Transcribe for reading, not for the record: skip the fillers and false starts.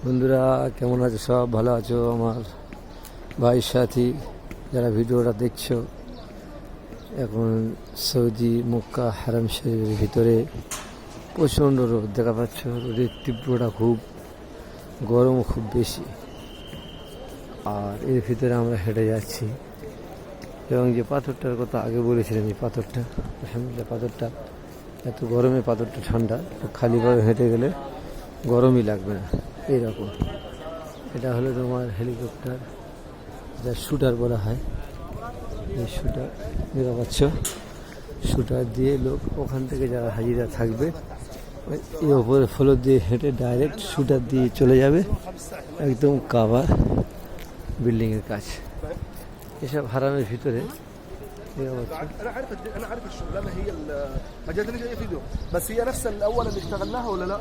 বন্ধুরা কেমন আছো? সব ভালো আছো? আমার ভাই সাথী যারা ভিডিওটা দেখছো, এখন সৌদি মক্কা হারাম শরীফের ভিতরে প্রচণ্ড রোদ দেখা পাচ্ছ। রোদের তীব্রতা খুব, গরমও খুব বেশি। আর এর ভিতরে আমরা হেঁটে যাচ্ছি এবং যে পাথরটার কথা আগে বলেছিলাম, এই পাথরটা আলহামদুলিল্লাহ, পাথরটা এত গরমে পাথরটা ঠান্ডা, খালিভাবে হেঁটে গেলে গরমই লাগবে না এইরকম। এটা হলো তোমার হেলিকপ্টার, যা শুটার বলা হয়। এই শুটার দেখা পাচ্ছ, শুটার দিয়ে লোক ওখান থেকে যারা হাজিরা থাকবে এই ওপরে ফ্লোর দিয়ে হেঁটে ডাইরেক্ট শুটার দিয়ে চলে যাবে একদম কাভার বিল্ডিংয়ের কাছে। এসব হারামের ভিতরে انا عارف انا عارف الشغلانه هي ما جاتنيش اي فيديو بس هي نفس الاول اللي اشتغلناها ولا لا؟